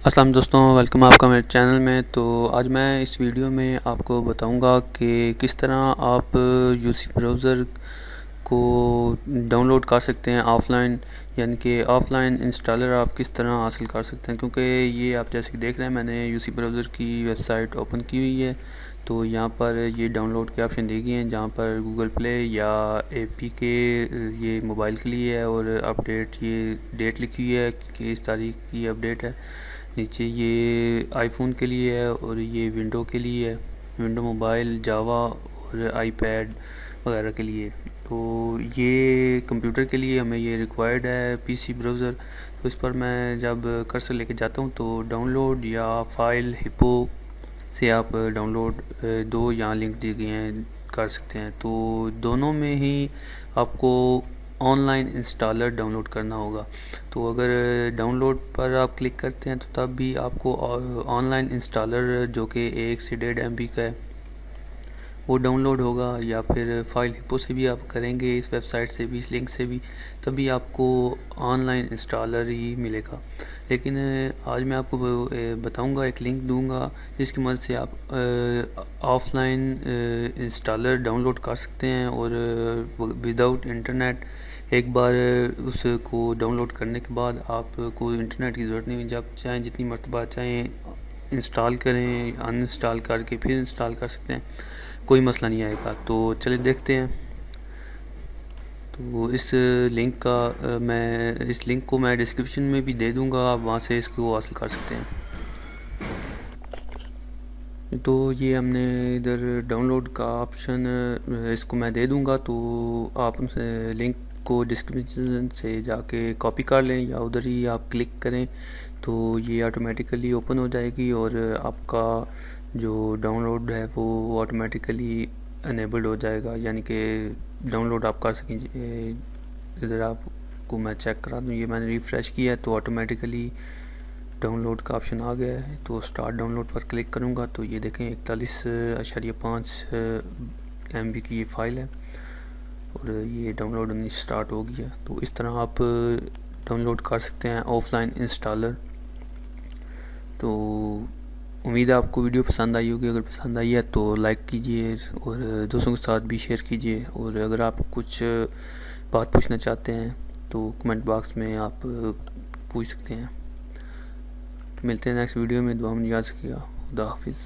السلام دوستوں، ویلکم آپ کا میرے چینل میں۔ تو آج میں اس ویڈیو میں آپ کو بتاؤں گا کہ کس طرح آپ یو سی براؤزر کو ڈاؤن لوڈ کر سکتے ہیں آف لائن، یعنی کہ آف لائن انسٹالر آپ کس طرح حاصل کر سکتے ہیں، کیونکہ یہ آپ جیسے کہ دیکھ رہے ہیں میں نے یو سی براؤزر کی ویب سائٹ اوپن کی ہوئی ہے۔ تو یہاں پر یہ ڈاؤن لوڈ کے آپشن دی گئے ہیں، جہاں پر گوگل پلے یا اے پی کے یہ موبائل کے لیے ہے، اور اپڈیٹ یہ ڈیٹ لکھی ہوئی ہے کہ اس تاریخ کی اپڈیٹ ہے۔ نیچے یہ آئی فون کے لیے ہے، اور یہ ونڈو کے لیے ہے، ونڈو موبائل، جاوا اور آئی پیڈ وغیرہ کے لیے۔ تو یہ کمپیوٹر کے لیے ہمیں یہ ریکوائرڈ ہے پی سی براؤزر۔ تو اس پر میں جب کرسر لے کے جاتا ہوں تو ڈاؤن لوڈ یا فائل ہپو سے آپ ڈاؤن لوڈ دو یہاں لنک دیے گئے ہیں کر سکتے ہیں۔ تو دونوں میں ہی آپ کو online installer download کرنا ہوگا۔ تو اگر ڈاؤن لوڈ پر آپ کلک کرتے ہیں تو تب بھی آپ کو آن لائن انسٹالر جو کہ 1 سے 1.5 MB کا ہے وہ ڈاؤن لوڈ ہوگا، یا پھر فائل ہپو سے بھی آپ کریں گے اس ویب سائٹ سے بھی، اس لنک سے بھی، تبھی آپ کو آن لائن انسٹالر ہی ملے گا۔ لیکن آج میں آپ کو بتاؤں گا، ایک لنک دوں گا جس کی مدد سے آپ offline installer download کر سکتے ہیں، اور وداؤٹ انٹرنیٹ ایک بار اس کو ڈاؤن لوڈ کرنے کے بعد آپ کو انٹرنیٹ کی ضرورت نہیں ہوئی، جب چاہیں جتنی مرتبہ چاہیں انسٹال کریں، ان انسٹال کر کے پھر انسٹال کر سکتے ہیں، کوئی مسئلہ نہیں آئے گا۔ تو چلیں دیکھتے ہیں۔ تو اس لنک کو میں ڈسکرپشن میں بھی دے دوں گا، آپ وہاں سے اس کو حاصل کر سکتے ہیں۔ تو یہ ہم نے ادھر ڈاؤن لوڈ کا آپشن اس کو میں دے دوں گا، تو آپ لنک کو ڈسکرپشن سے جا کے کاپی کر لیں، یا ادھر ہی آپ کلک کریں تو یہ آٹومیٹیکلی اوپن ہو جائے گی، اور آپ کا جو ڈاؤن لوڈ ہے وہ آٹومیٹیکلی انیبلڈ ہو جائے گا، یعنی کہ ڈاؤن لوڈ آپ کر سکیں۔ ادھر آپ کو میں چیک کرا دوں، یہ میں نے ریفریش کیا ہے تو آٹومیٹیکلی ڈاؤن لوڈ کا آپشن آ گیا ہے۔ تو سٹارٹ ڈاؤن لوڈ پر کلک کروں گا تو یہ دیکھیں 41.5 MB کی یہ فائل ہے، اور یہ ڈاؤن لوڈ ہونی سٹارٹ ہو گیا۔ تو اس طرح آپ ڈاؤن لوڈ کر سکتے ہیں آف لائن انسٹالر۔ تو امید ہے آپ کو ویڈیو پسند آئی ہوگی، اگر پسند آئی ہے تو لائک کیجئے، اور دوستوں کے ساتھ بھی شیئر کیجئے، اور اگر آپ کچھ بات پوچھنا چاہتے ہیں تو کمنٹ باکس میں آپ پوچھ سکتے ہیں۔ ملتے ہیں نیکسٹ ویڈیو میں، دعا میں یاد رکھیے گا۔ خدا حافظ۔